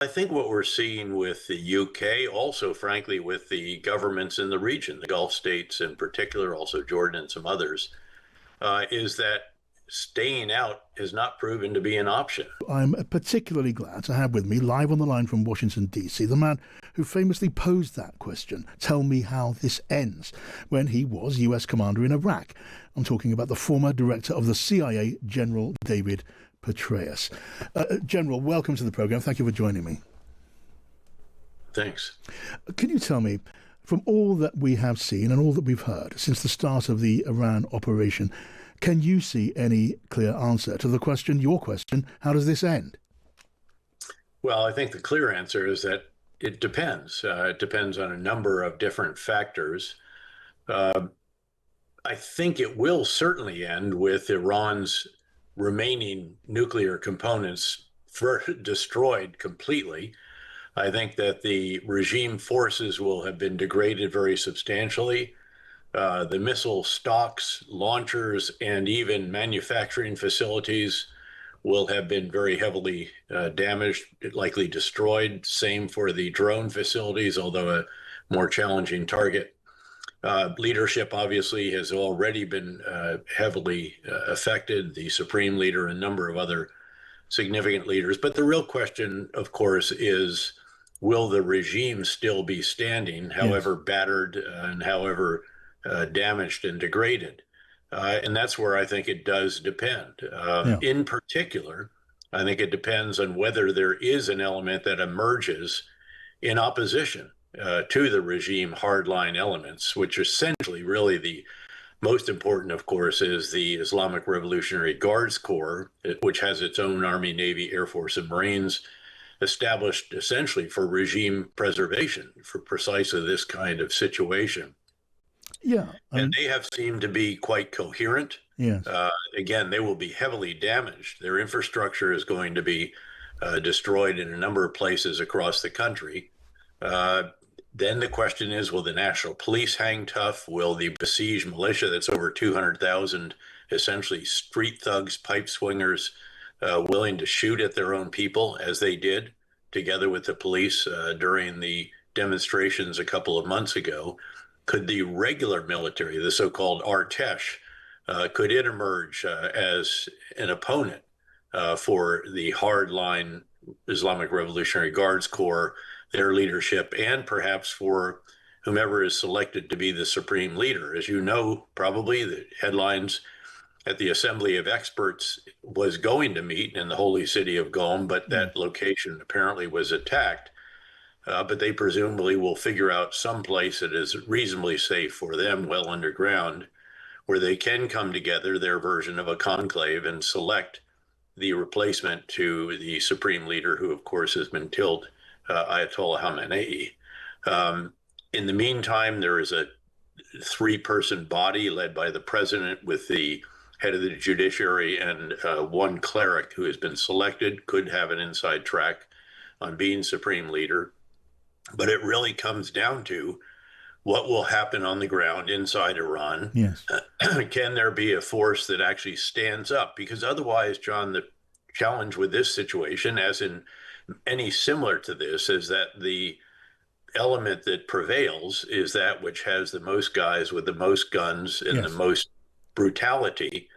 I think what we're seeing with the UK, also, frankly, with the governments in the region, the Gulf states in particular, also Jordan and some others, is that staying out has not proven to be an option. I'm particularly glad to have with me, live on the line from Washington, D.C., the man who famously posed that question, tell me how this ends, when he was US commander in Iraq. I'm talking about the former director of the CIA, General David Petraeus. General, welcome to the program. Thank you for joining me. Thanks. Can you tell me, from all that we have seen and all that we've heard since the start of the Iran operation, can you see any clear answer to the question, your question, how does this end? Well, I think the clear answer is that it depends. It depends on a number of different factors. I think it will certainly end with Iran's remaining nuclear components destroyed completely. I think that the regime forces will have been degraded very substantially. The missile stocks, launchers, and even manufacturing facilities will have been very heavily damaged, likely destroyed. Same for the drone facilities, although a more challenging target. Leadership obviously has already been heavily affected, the supreme leader, a number of other significant leaders. But the real question, of course, is will the regime still be standing, however battered and however damaged and degraded? And that's where I think it does depend. In particular, I think it depends on whether there is an element that emerges in opposition to the regime hardline elements, which essentially really the most important, of course, is the Islamic Revolutionary Guards Corps, which has its own Army, Navy, Air Force, and Marines, established essentially for regime preservation, for precisely this kind of situation. And they have seemed to be quite coherent. Again, they will be heavily damaged. Their infrastructure is going to be destroyed in a number of places across the country. Then the question is, will the National Police hang tough? Will the besieged militia, that's over 200,000, essentially street thugs, pipe swingers, willing to shoot at their own people, as they did together with the police during the demonstrations a couple of months ago? Could the regular military, the so-called Artesh, could it emerge as an opponent for the hardline Islamic Revolutionary Guards Corps, their leadership, and perhaps for whomever is selected to be the supreme leader? As you know, probably the headlines at the Assembly of Experts was going to meet in the holy city of Qom, but that location apparently was attacked. But they presumably will figure out some place that is reasonably safe for them, well underground, where they can come together, their version of a conclave, and select the replacement to the supreme leader, who, of course, has been killed, Ayatollah Khamenei. In the meantime, there is a three-person body led by the president with the head of the judiciary and one cleric who has been selected, could have an inside track on being supreme leader. But it really comes down to what will happen on the ground inside Iran. Can there be a force that actually stands up? Because otherwise, John, the challenge with this situation, as in any similar to this, is that the element that prevails is that which has the most guys with the most guns and the most brutality.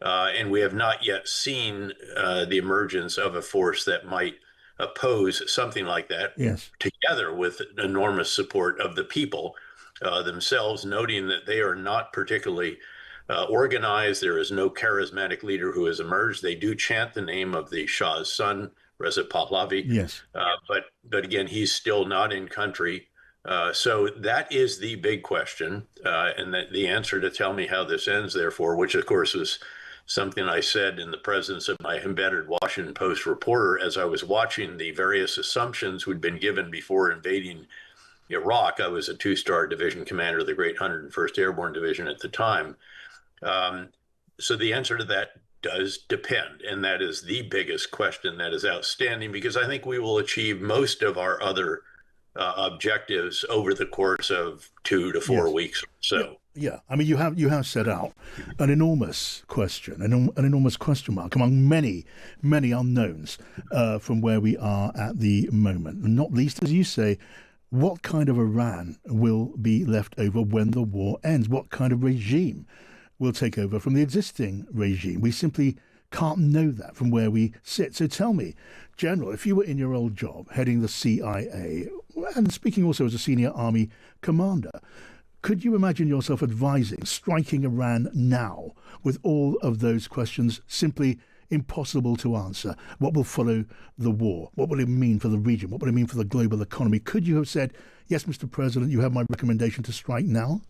And we have not yet seen the emergence of a force that might oppose something like that, together with enormous support of the people themselves, noting that they are not particularly organized. There is no charismatic leader who has emerged. They do chant the name of the Shah's son, Reza Pahlavi, but again, he's still not in country. So that is the big question, and the answer to tell me how this ends, therefore, which of course was something I said in the presence of my embedded Washington Post reporter as I was watching the various assumptions who'd been given before invading Iraq. I was a two-star division commander of the Great 101st Airborne Division at the time. So the answer to that does depend, and that is the biggest question that is outstanding, because I think we will achieve most of our other objectives over the course of 2 to 4 weeks or so. Yeah, I mean, you have set out an enormous question, an enormous question mark among many, many unknowns from where we are at the moment. And not least, as you say, what kind of Iran will be left over when the war ends? What kind of regime will take over from the existing regime? We simply can't know that from where we sit. So tell me, General, if you were in your old job heading the CIA and speaking also as a senior army commander, could you imagine yourself advising striking Iran now with all of those questions simply impossible to answer? What will follow the war? What will it mean for the region? What will it mean for the global economy? Could you have said, yes, Mr. President, you have my recommendation to strike now?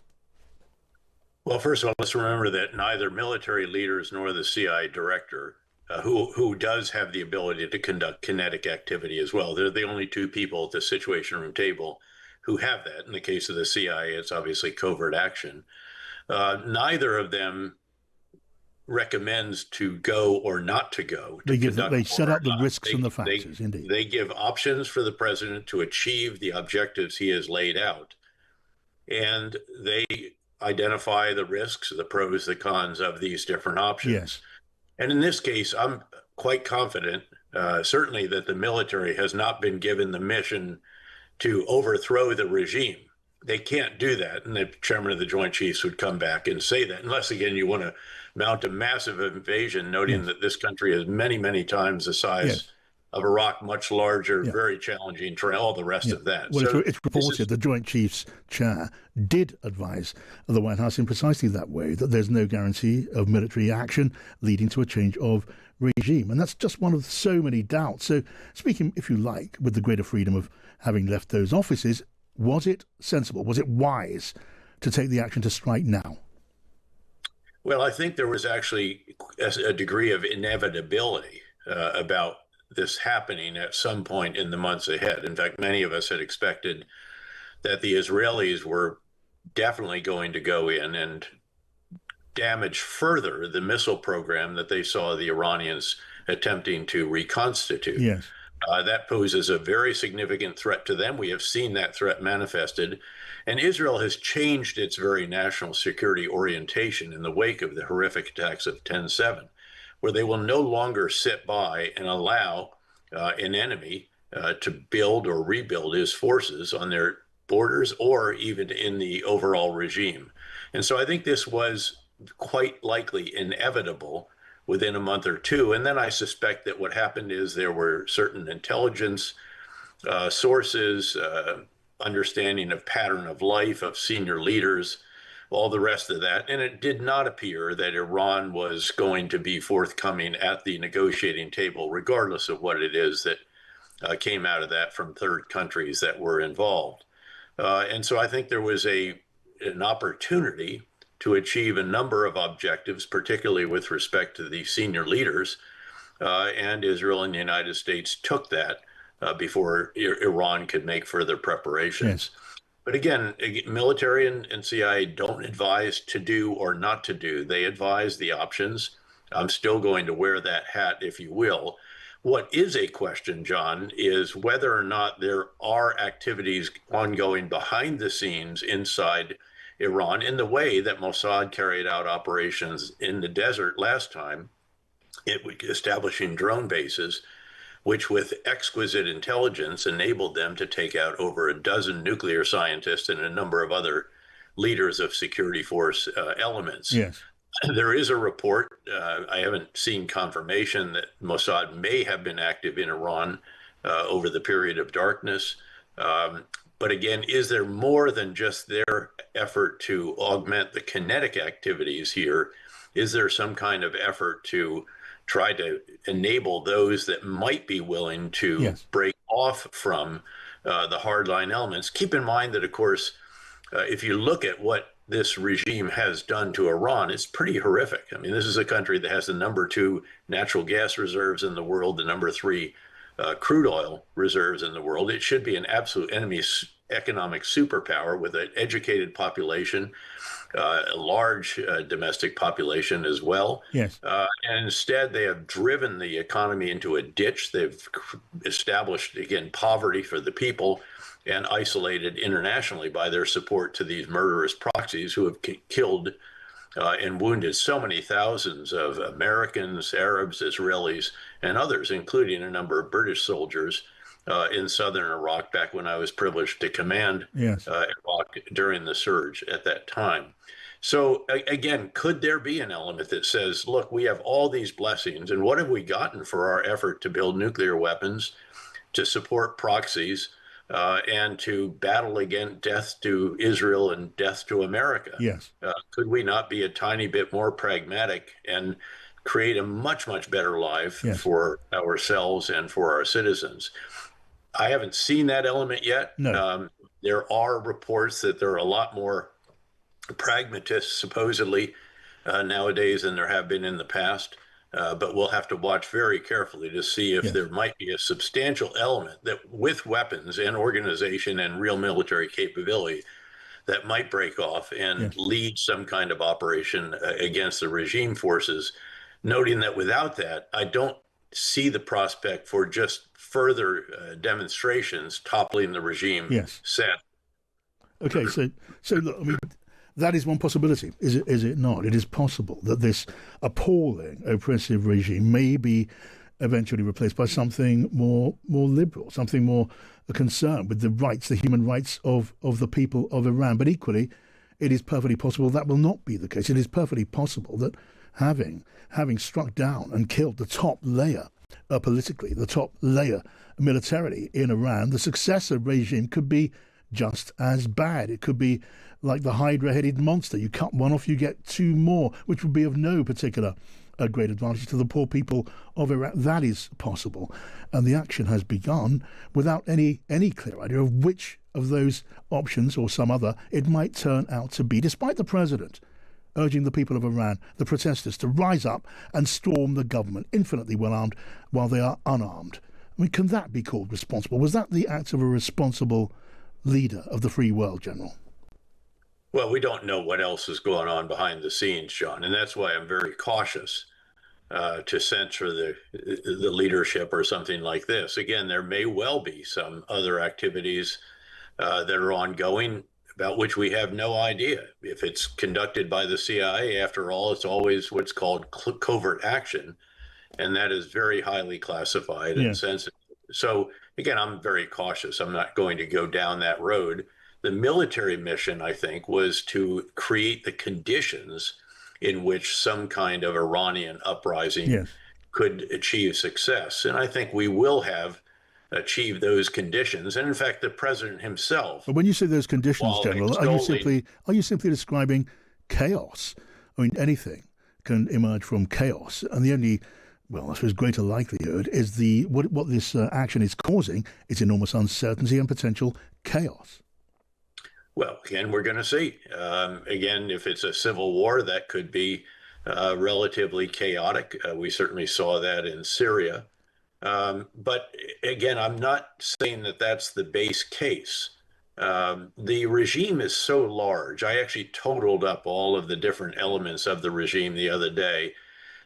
Well, first of all, let's remember that neither military leaders nor the CIA director, who does have the ability to conduct kinetic activity as well, they're the only two people at the Situation Room table who have that. In the case of the CIA, it's obviously covert action. Neither of them recommends to go or not to go to They conduct set war or out the not. risks and the factors, indeed. They give options for the president to achieve the objectives he has laid out, and they identify the risks, the pros, the cons of these different options. Yes. And in this case, I'm quite confident, certainly, that the military has not been given the mission to overthrow the regime. They can't do that. And the chairman of the Joint Chiefs would come back and say that, unless, again, you want to mount a massive invasion, noting Yes. that this country is many, many times the size Yes. of Iraq, much larger, Yeah. very challenging terrain, all the rest Yeah. of that. Well, So it's reported the Joint Chiefs chair did advise the White House in precisely that way, that there's no guarantee of military action leading to a change of regime. And that's just one of so many doubts. So speaking, if you like, with the greater freedom of having left those offices, was it sensible? Was it wise to take the action to strike now? Well, I think there was actually a degree of inevitability about this happening at some point in the months ahead. In fact, many of us had expected that the Israelis were definitely going to go in and damage further the missile program that they saw the Iranians attempting to reconstitute. Yes. That poses a very significant threat to them. We have seen that threat manifested. And Israel has changed its very national security orientation in the wake of the horrific attacks of 10/7, where they will no longer sit by and allow an enemy to build or rebuild his forces on their borders or even in the overall regime. And so I think this was quite likely inevitable within a month or two. And then I suspect that what happened is there were certain intelligence sources, understanding of pattern of life of senior leaders, all the rest of that. And it did not appear that Iran was going to be forthcoming at the negotiating table, regardless of what it is that came out of that from third countries that were involved. And so I think there was an opportunity to achieve a number of objectives, particularly with respect to the senior leaders. And Israel and the United States took that before Iran could make further preparations. Yes. But again, military and CIA don't advise to do or not to do. They advise the options. I'm still going to wear that hat, if you will. What is a question, John, is whether or not there are activities ongoing behind the scenes inside Iran in the way that Mossad carried out operations in the desert last time, establishing drone bases, which with exquisite intelligence enabled them to take out over a dozen nuclear scientists and a number of other leaders of security force elements. Yes. There is a report, I haven't seen confirmation, that Mossad may have been active in Iran over the period of darkness. But again, is there more than just their effort to augment the kinetic activities here? Is there some kind of effort to try to enable those that might be willing to Yes. break off from the hardline elements? Keep in mind that, of course, if you look at what this regime has done to Iran, it's pretty horrific. I mean, this is a country that has the #2 natural gas reserves in the world, the #3 crude oil reserves in the world. It should be an absolute enemy economic superpower with an educated population, a large domestic population as well. Yes. And instead, they have driven the economy into a ditch. They've established, again, poverty for the people and isolated internationally by their support to these murderous proxies who have killed and wounded so many thousands of Americans, Arabs, Israelis, and others, including a number of British soldiers in southern Iraq back when I was privileged to command Yes. Iraq during the surge at that time. So again, could there be an element that says, look, we have all these blessings, and what have we gotten for our effort to build nuclear weapons, to support proxies, and to battle against death to Israel and death to America? Yes. Could we not be a tiny bit more pragmatic and create a much, much better life Yes. for ourselves and for our citizens? I haven't seen that element yet. No. There are reports that there are a lot more pragmatists, supposedly, nowadays than there have been in the past. But we'll have to watch very carefully to see if Yes. there might be a substantial element that, with weapons and organization and real military capability, that might break off and Yes. lead some kind of operation against the regime forces, noting that without that, I don't see the prospect for just further demonstrations toppling the regime. Yes. Set. Okay. So look, I mean, that is one possibility, is it? Is it not? It is possible that this appalling oppressive regime may be eventually replaced by something more liberal, something more concerned with the rights, the human rights of the people of Iran. But equally, it is perfectly possible that will not be the case. It is perfectly possible that having struck down and killed the top layer politically, the top layer militarily in Iran, the successor regime could be just as bad. It could be like the hydra-headed monster. You cut one off, you get two more, which would be of no particular great advantage to the poor people of Iraq. That is possible. And the action has begun without any clear idea of which of those options or some other it might turn out to be, despite the president urging the people of Iran, the protesters, to rise up and storm the government, infinitely well armed, while they are unarmed. I mean, can that be called responsible? Was that the act of a responsible leader of the free world, General? Well, we don't know what else is going on behind the scenes, John, and that's why I'm very cautious to censor the leadership or something like this. Again, there may well be some other activities that are ongoing about which we have no idea. If it's conducted by the CIA, after all, it's always what's called covert action, and that is very highly classified and Yes. sensitive. So again, I'm very cautious. I'm not going to go down that road. The military mission, I think, was to create the conditions in which some kind of Iranian uprising Yes. could achieve success. And I think we will have achieved those conditions. And in fact, the president himself, But when you say those conditions, while General, are you simply describing chaos? I mean, anything can emerge from chaos, and the only, well, I suppose, greater likelihood is what this action is causing is enormous uncertainty and potential chaos. well, again, we're going to see. Again, if it's a civil war, that could be relatively chaotic. We certainly saw that in Syria. But again, I'm not saying that that's the base case. The regime is so large. I actually totaled up all of the different elements of the regime the other day.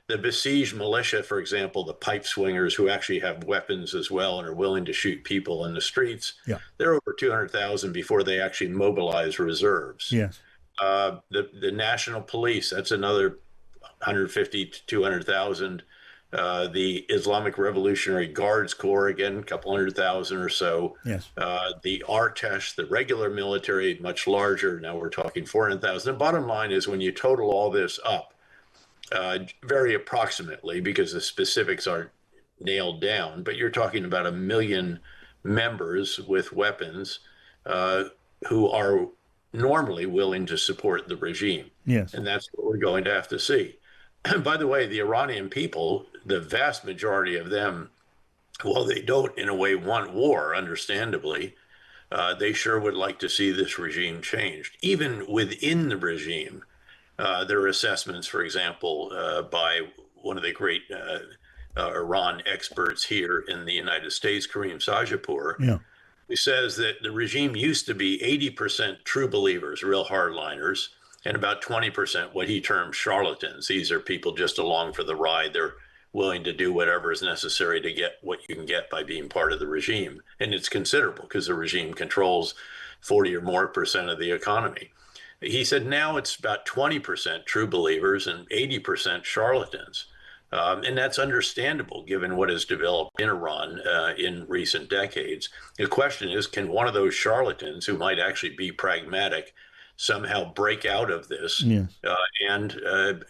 The besieged militia, for example, the pipe swingers who actually have weapons as well and are willing to shoot people in the streets, Yeah. they're over 200,000 before they actually mobilize reserves. Yes. The national police, that's another 150 to 200,000. The Islamic Revolutionary Guards Corps, again, a couple 100,000 or so. Yes. The Artesh, the regular military, much larger. Now we're talking 400,000. The bottom line is when you total all this up, very approximately, because the specifics aren't nailed down, but you're talking about 1 million members with weapons who are normally willing to support the regime. Yes. And that's what we're going to have to see. By the way, the Iranian people, the vast majority of them, while they don't in a way want war, understandably, they sure would like to see this regime changed. Even within the regime, there are assessments, for example, by one of the great Iran experts here in the United States, Kareem Sajapur, Yeah. He says that the regime used to be 80% true believers, real hardliners, and about 20% what he termed charlatans. These are people just along for the ride. They're willing to do whatever is necessary to get what you can get by being part of the regime. And it's considerable because the regime controls 40 or more percent of the economy. He said now it's about 20% true believers and 80% charlatans. And that's understandable given what has developed in Iran in recent decades. The question is, can one of those charlatans who might actually be pragmatic somehow break out of this Yes. and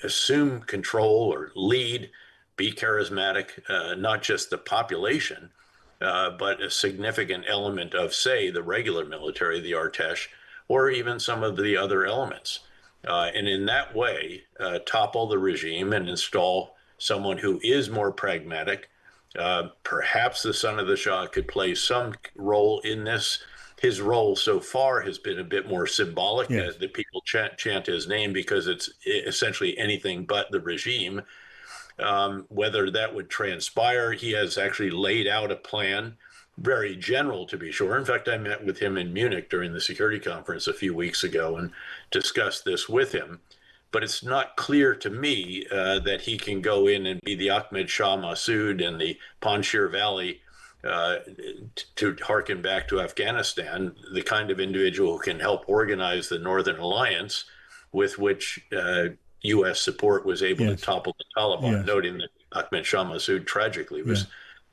assume control or lead, be charismatic, not just the population, but a significant element of, say, the regular military, the Artesh, or even some of the other elements. And in that way, topple the regime and install someone who is more pragmatic. Perhaps the son of the Shah could play some role in this. His role so far has been a bit more symbolic. Yes. That people chant his name because it's essentially anything but the regime. Whether that would transpire, he has actually laid out a plan, very general to be sure. In fact, I met with him in Munich during the security conference a few weeks ago and discussed this with him. But it's not clear to me that he can go in and be the Ahmed Shah Massoud in the Panjshir Valley, to harken back to Afghanistan, the kind of individual who can help organize the Northern Alliance with which U.S. support was able to topple the Taliban, noting that Ahmed Shah Massoud tragically was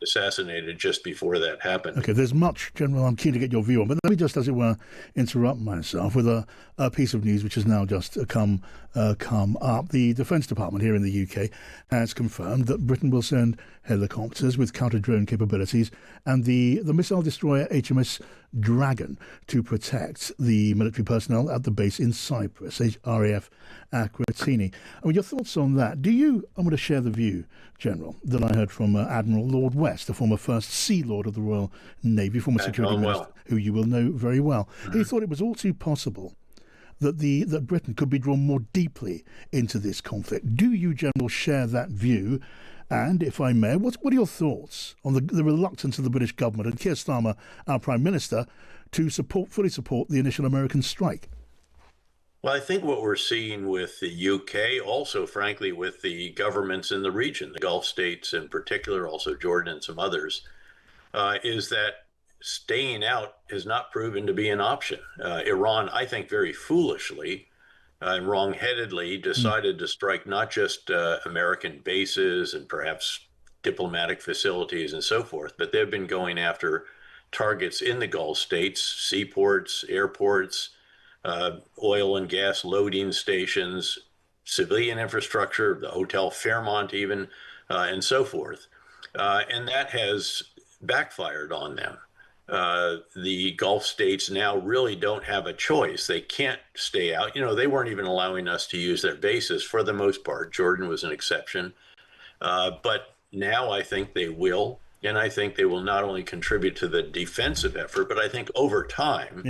assassinated just before that happened. Okay, there's much, General, I'm keen to get your view on, but let me just, as it were, interrupt myself with a piece of news which has now just come up. The Defence Department here in the UK has confirmed that Britain will send helicopters with counter-drone capabilities and the missile destroyer HMS Dragon to protect the military personnel at the base in Cyprus, RAF Akwesasne. I mean, your thoughts on that? I'm going to share the view, General, that I heard from Admiral Lord West, the former First Sea Lord of the Royal Navy, former security minister, who you will know very well. He thought it was all too possible that Britain could be drawn more deeply into this conflict. Do you, General, share that view? And, if I may, what are your thoughts on the reluctance of the British government and Keir Starmer, our Prime Minister, to fully support the initial American strike? Well, I think what we're seeing with the UK, also, frankly, with the governments in the region, the Gulf states in particular, also Jordan and some others, is that staying out has not proven to be an option. Iran, I think, very foolishly and wrongheadedly decided to strike not just American bases and perhaps diplomatic facilities and so forth, but they've been going after targets in the Gulf states, seaports, airports, oil and gas loading stations, civilian infrastructure, the Hotel Fairmont even, and so forth. And that has backfired on them. The Gulf states now really don't have a choice. They can't stay out. They weren't even allowing us to use their bases for the most part. Jordan was an exception. But now I think they will. And I think they will not only contribute to the defensive effort, but I think over time,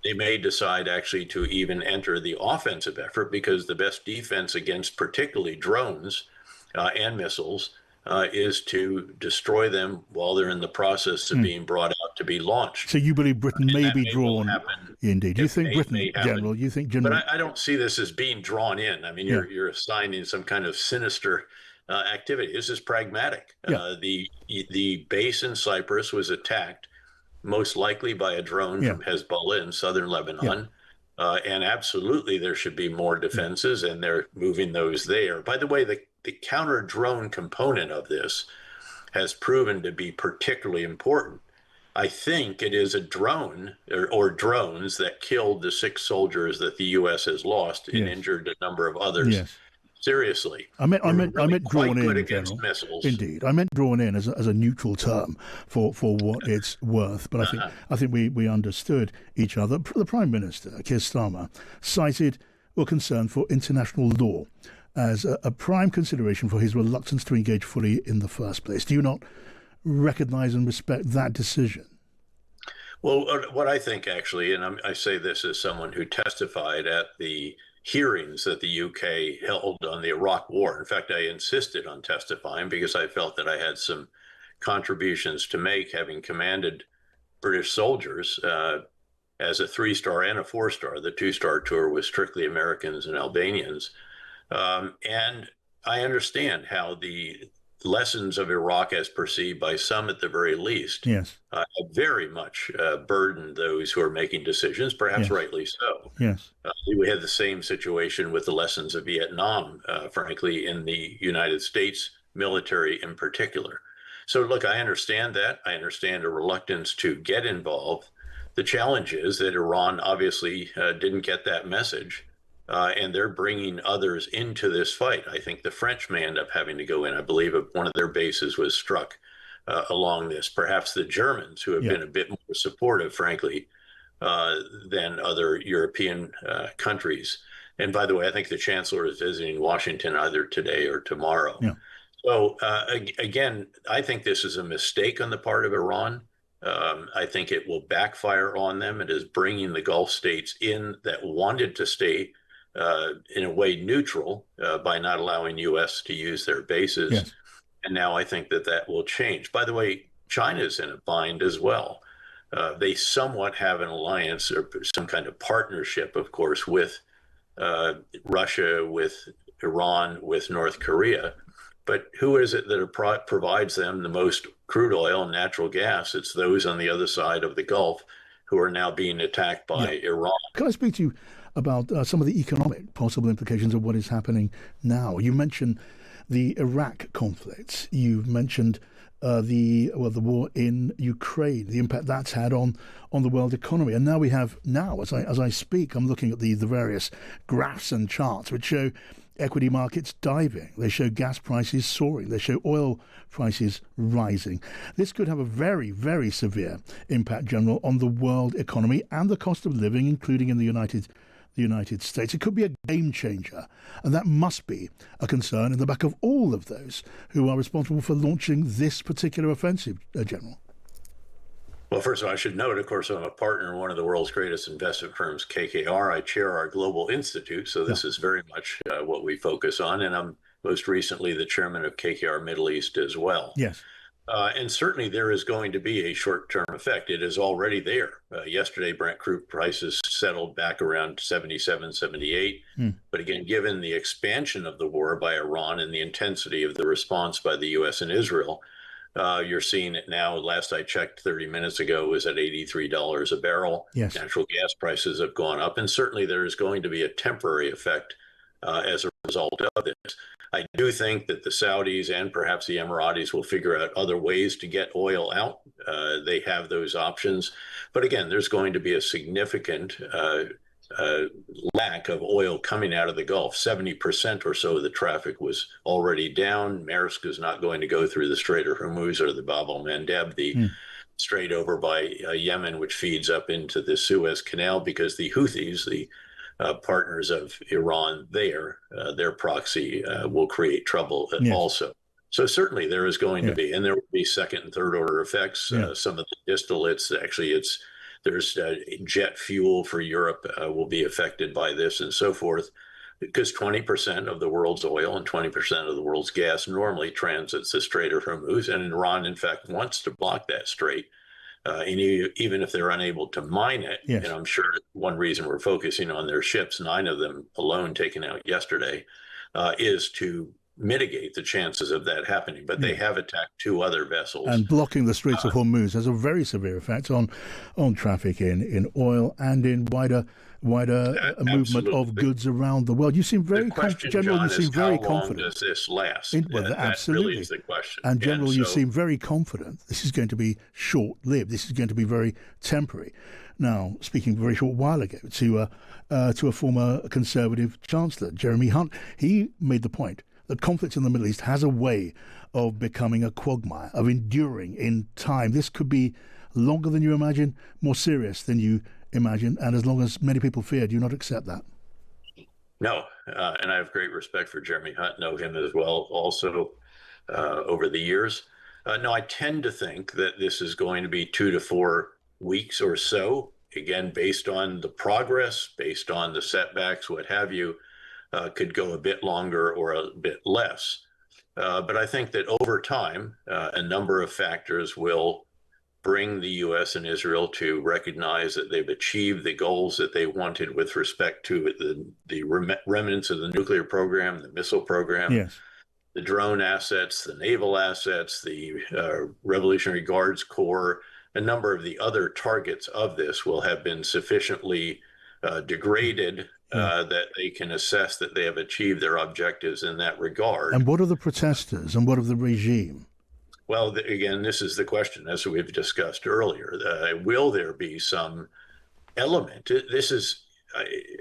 they may decide actually to even enter the offensive effort, because the best defense against particularly drones and missiles is to destroy them while they're in the process of being brought out to be launched. So you believe Britain may be drawn? Indeed. You think Britain, General? You think General? But I don't see this as being drawn in. I mean, you're assigning some kind of sinister activity. This is pragmatic. The base in Cyprus was attacked, most likely by a drone from Hezbollah in southern Lebanon. And absolutely, there should be more defenses, and they're moving those there. By the way, the counter-drone component of this has proven to be particularly important. I think it is a drone or drones that killed the 6 soldiers that the U.S. has lost and injured a number of others seriously. I meant drawn in, General. Missiles. Indeed, I meant drawn in as a neutral term for what it's worth. But I think we understood each other. The Prime Minister, Keir Starmer, cited concern for international law as a prime consideration for his reluctance to engage fully in the first place. Do you not recognise and respect that decision? Well, what I think, actually, and I say this as someone who testified at the hearings that the UK held on the Iraq War. In fact, I insisted on testifying because I felt that I had some contributions to make, having commanded British soldiers as a 3-star and a 4-star. The 2-star tour was strictly Americans and Albanians. And I understand how the lessons of Iraq, as perceived by some at the very least, Yes. have very much burdened those who are making decisions, perhaps Yes. rightly so. Yes. We had the same situation with the lessons of Vietnam, frankly, in the United States military in particular. So, look, I understand that. I understand a reluctance to get involved. The challenge is that Iran obviously didn't get that message, and they're bringing others into this fight. I think the French may end up having to go in. I believe one of their bases was struck along this. Perhaps the Germans, who have Yeah. been a bit more supportive, frankly, than other European countries. And by the way, I think the chancellor is visiting Washington either today or tomorrow. Yeah. So again, I think this is a mistake on the part of Iran. I think it will backfire on them. It is bringing the Gulf states in that wanted to stay in a way neutral by not allowing U.S. to use their bases. Yes. And now I think that will change. By the way, China's in a bind as well. They somewhat have an alliance or some kind of partnership, of course, with Russia, with Iran, with North Korea. But who is it that provides them the most crude oil and natural gas? It's those on the other side of the Gulf who are now being attacked by Iran. Can I speak to you about some of the economic possible implications of what is happening now? You mentioned the Iraq conflict. You've mentioned the war in Ukraine, the impact that's had on the world economy. And now we have, as I speak, I'm looking at the various graphs and charts which show equity markets diving. They show gas prices soaring. They show oil prices rising. This could have a very, very severe impact, General, on the world economy and the cost of living, including in the United States. It could be a game changer, and that must be a concern in the back of all of those who are responsible for launching this particular offensive, General. Well, first of all, I should note, of course, I'm a partner in one of the world's greatest investment firms, KKR. I chair our Global Institute, so this is very much what we focus on, and I'm most recently the chairman of KKR Middle East as well. Yes. And certainly there is going to be a short-term effect. It is already there. Yesterday, Brent crude prices settled back around 77, 78. But again, given the expansion of the war by Iran and the intensity of the response by the U.S. and Israel, you're seeing it now. Last I checked 30 minutes ago, it was at $83 a barrel. Yes. Natural gas prices have gone up. And certainly there is going to be a temporary effect as a result of this. I do think that the Saudis and perhaps the Emiratis will figure out other ways to get oil out. They have those options. But again, there's going to be a significant lack of oil coming out of the Gulf. 70% or so of the traffic was already down. Maersk is not going to go through the Strait of Hormuz or the Bab el-Mandeb, the strait over by Yemen, which feeds up into the Suez Canal, because the Houthis, the partners of Iran there, their proxy will create trouble also. So certainly there is going to be, and there will be second and third order effects. Some of the distillates, actually there's jet fuel for Europe will be affected by this and so forth, because 20% of the world's oil and 20% of the world's gas normally transits the Strait of Hormuz. And Iran, in fact, wants to block that strait. And even if they're unable to mine it, and I'm sure one reason we're focusing on their ships, 9 of them alone taken out yesterday, is to mitigate the chances of that happening. But they have attacked 2 other vessels. And blocking the Straits of Hormuz has a very severe effect on traffic in oil and in wider movement of goods around the world. You seem very confident, General. John, you seem very how long confident. does this last? Absolutely. That really is the question. And General, you seem very confident. This is going to be short-lived. This is going to be very temporary. Now, speaking a very short while ago to a former Conservative Chancellor, Jeremy Hunt, he made the point that conflict in the Middle East has a way of becoming a quagmire, of enduring in time. This could be longer than you imagine, more serious than you imagine, and as long as many people fear, do you not accept that? No, and I have great respect for Jeremy Hunt, know him as well also over the years. No, I tend to think that this is going to be 2 to 4 weeks or so, again, based on the progress, based on the setbacks, what have you. Could go a bit longer or a bit less. But I think that over time, a number of factors will bring the U.S. and Israel to recognize that they've achieved the goals that they wanted with respect to the remnants of the nuclear program, the missile program, Yes. the drone assets, the naval assets, the Revolutionary Guards Corps. A number of the other targets of this will have been sufficiently degraded Yeah. that they can assess that they have achieved their objectives in that regard. And what of the protesters and what of the regime? Well, again, this is the question, as we've discussed earlier. Will there be some element? This is,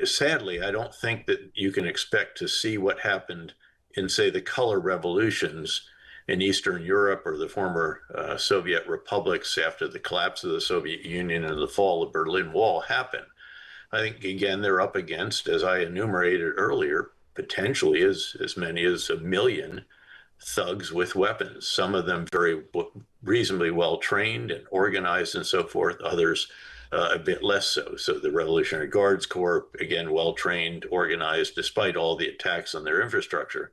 sadly, I don't think that you can expect to see what happened in, say, the color revolutions in Eastern Europe or the former Soviet republics after the collapse of the Soviet Union and the fall of the Berlin Wall happen. I think, again, they're up against, as I enumerated earlier, potentially as many as 1 million thugs with weapons, some of them very reasonably well trained and organized and so forth, others a bit less so. So the Revolutionary Guards Corps, again, well trained, organized, despite all the attacks on their infrastructure.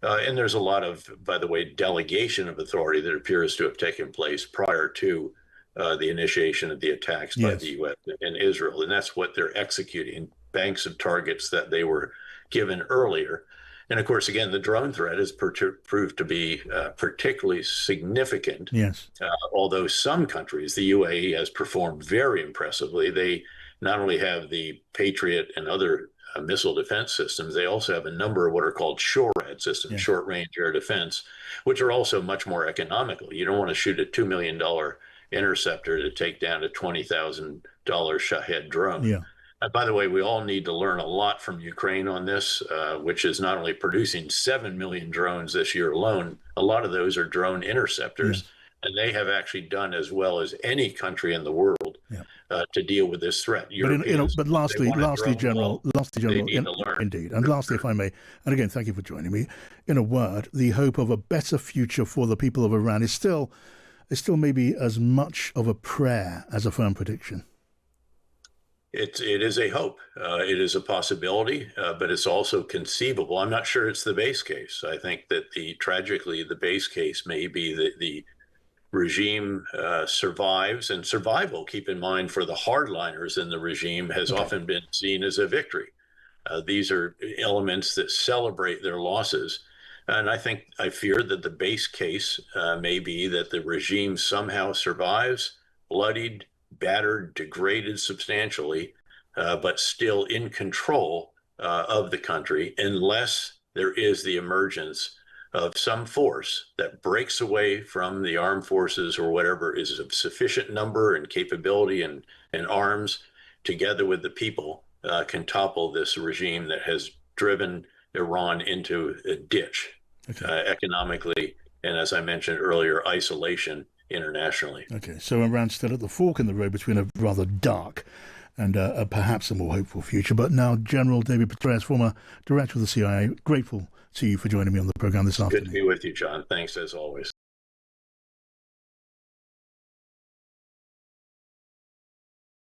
And there's a lot of, by the way, delegation of authority that appears to have taken place prior to the initiation of the attacks by the U.S. and Israel. And that's what they're executing, banks of targets that they were given earlier. And of course, again, the drone threat has proved to be particularly significant. Yes. Although some countries, the UAE has performed very impressively. They not only have the Patriot and other missile defense systems, they also have a number of what are called SHORAD systems, short-range air defense, which are also much more economical. You don't want to shoot a $2 million interceptor to take down a $20,000 Shahed drone. Yeah. By the way, we all need to learn a lot from Ukraine on this, which is not only producing 7 million drones this year alone, a lot of those are drone interceptors, and they have actually done as well as any country in the world to deal with this threat. But lastly, General, indeed, and lastly, if I may, and again, thank you for joining me. In a word, the hope of a better future for the people of Iran is still maybe as much of a prayer as a firm prediction. It is a hope. It is a possibility, but it's also conceivable. I'm not sure it's the base case. I think that tragically, the base case may be that the regime survives, and survival, keep in mind, for the hardliners in the regime has often been seen as a victory. These are elements that celebrate their losses. And I fear that the base case may be that the regime somehow survives, bloodied, battered, degraded substantially, but still in control of the country, unless there is the emergence of some force that breaks away from the armed forces or whatever is of sufficient number and capability and arms, together with the people, can topple this regime that has driven Iran into a ditch economically, and as I mentioned earlier, isolation internationally. Okay, so Iran's still at the fork in the road between a rather dark and perhaps a more hopeful future. But now, General David Petraeus, former director of the CIA, grateful to you for joining me on the program this afternoon. Good to be with you, John. Thanks as always.